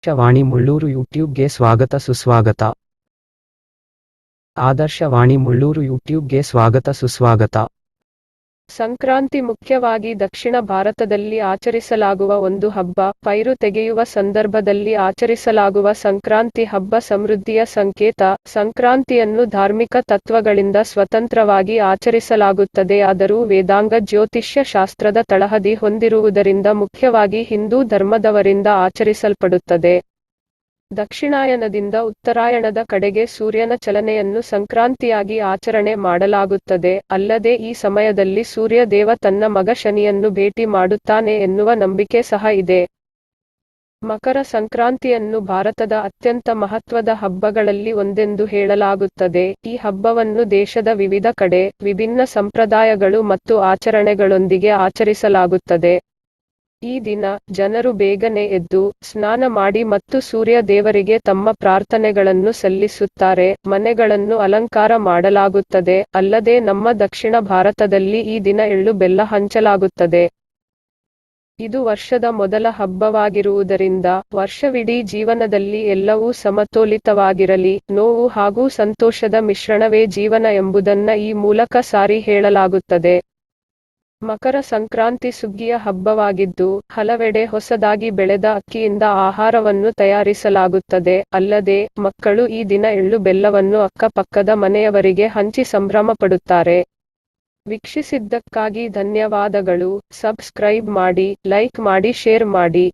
ಆದರ್ಶವಾಣಿ ಮುಳ್ಳೂರು ಯೂಟ್ಯೂಬ್ಗೆ ಸ್ವಾಗತ ಸುಸ್ವಾಗತ. ಆದರ್ಶವಾಣಿ ಮುಳ್ಳೂರು ಯೂಟ್ಯೂಬ್ಗೆ ಸ್ವಾಗತ ಸುಸ್ವಾಗತ. ಸಂಕ್ರಾಂತಿ ಮುಖ್ಯವಾಗಿ ದಕ್ಷಿಣ ಭಾರತದಲ್ಲಿ ಆಚರಿಸಲಾಗುವ ಒಂದು ಹಬ್ಬ. ಪೈರು ತೆಗೆಯುವ ಸಂದರ್ಭದಲ್ಲಿ ಆಚರಿಸಲಾಗುವ ಸಂಕ್ರಾಂತಿ ಹಬ್ಬ ಸಮೃದ್ಧಿಯ ಸಂಕೇತ. ಸಂಕ್ರಾಂತಿಯನ್ನು ಧಾರ್ಮಿಕ ತತ್ವಗಳಿಂದ ಸ್ವತಂತ್ರವಾಗಿ ಆಚರಿಸಲಾಗುತ್ತದೆ, ಆದರೂ ವೇದಾಂಗ ಜ್ಯೋತಿಷ್ಯ ಶಾಸ್ತ್ರದ ತಳಹದಿ ಹೊಂದಿರುವುದರಿಂದ ಮುಖ್ಯವಾಗಿ ಹಿಂದೂ ಧರ್ಮದವರಿಂದ ಆಚರಿಸಲ್ಪಡುತ್ತದೆ. ದಕ್ಷಿಣಾಯನದಿಂದ ಉತ್ತರಾಯಣದ ಕಡೆಗೆ ಸೂರ್ಯನ ಚಲನೆಯನ್ನು ಸಂಕ್ರಾಂತಿಯಾಗಿ ಆಚರಣೆ ಮಾಡಲಾಗುತ್ತದೆ. ಅಲ್ಲದೆ ಈ ಸಮಯದಲ್ಲಿ ಸೂರ್ಯ ದೇವ ತನ್ನ ಮಗ ಶನಿಯನ್ನು ಭೇಟಿ ಮಾಡುತ್ತಾನೆ ಎನ್ನುವ ನಂಬಿಕೆ ಸಹ ಇದೆ. ಮಕರ ಸಂಕ್ರಾಂತಿಯನ್ನು ಭಾರತದ ಅತ್ಯಂತ ಮಹತ್ವದ ಹಬ್ಬಗಳಲ್ಲಿ ಒಂದೆಂದು ಹೇಳಲಾಗುತ್ತದೆ. ಈ ಹಬ್ಬವನ್ನು ದೇಶದ ವಿವಿಧ ಕಡೆ ವಿಭಿನ್ನ ಸಂಪ್ರದಾಯಗಳು ಮತ್ತು ಆಚರಣೆಗಳೊಂದಿಗೆ ಆಚರಿಸಲಾಗುತ್ತದೆ. ಈ ದಿನ ಜನರು ಬೇಗನೆ ಎದ್ದು ಸ್ನಾನ ಮಾಡಿ ಮತ್ತು ಸೂರ್ಯ ದೇವರಿಗೆ ತಮ್ಮ ಪ್ರಾರ್ಥನೆಗಳನ್ನು ಸಲ್ಲಿಸುತ್ತಾರೆ. ಮನೆಗಳನ್ನು ಅಲಂಕಾರ ಮಾಡಲಾಗುತ್ತದೆ. ಅಲ್ಲದೆ ನಮ್ಮ ದಕ್ಷಿಣ ಭಾರತದಲ್ಲಿ ಈ ದಿನ ಎಳ್ಳು ಬೆಲ್ಲ ಹಂಚಲಾಗುತ್ತದೆ. ಇದು ವರ್ಷದ ಮೊದಲ ಹಬ್ಬವಾಗಿರುವುದರಿಂದ ವರ್ಷವಿಡೀ ಜೀವನದಲ್ಲಿ ಎಲ್ಲವೂ ಸಮತೋಲಿತವಾಗಿರಲಿ, ನೋವು ಹಾಗೂ ಸಂತೋಷದ ಮಿಶ್ರಣವೇ ಜೀವನ ಎಂಬುದನ್ನು ಈ ಮೂಲಕ ಸಾರಿ ಹೇಳಲಾಗುತ್ತದೆ. ಮಕರ ಸಂಕ್ರಾಂತಿ ಸುಗ್ಗಿಯ ಹಬ್ಬವಾಗಿದ್ದು, ಹಲವೆಡೆ ಹೊಸದಾಗಿ ಬೆಳೆದ ಅಕ್ಕಿಯಿಂದ ಆಹಾರವನ್ನು ತಯಾರಿಸಲಾಗುತ್ತದೆ. ಅಲ್ಲದೆ ಮಕ್ಕಳು ಈ ದಿನ ಎಳ್ಳು ಬೆಲ್ಲವನ್ನು ಅಕ್ಕಪಕ್ಕದ ಮನೆಯವರಿಗೆ ಹಂಚಿ ಸಂಭ್ರಮ ಪಡುತ್ತಾರೆ. ವೀಕ್ಷಿಸಿದ್ದಕ್ಕಾಗಿ ಧನ್ಯವಾದಗಳು. ಸಬ್ಸ್ಕ್ರೈಬ್ ಮಾಡಿ, ಲೈಕ್ ಮಾಡಿ, ಶೇರ್ ಮಾಡಿ.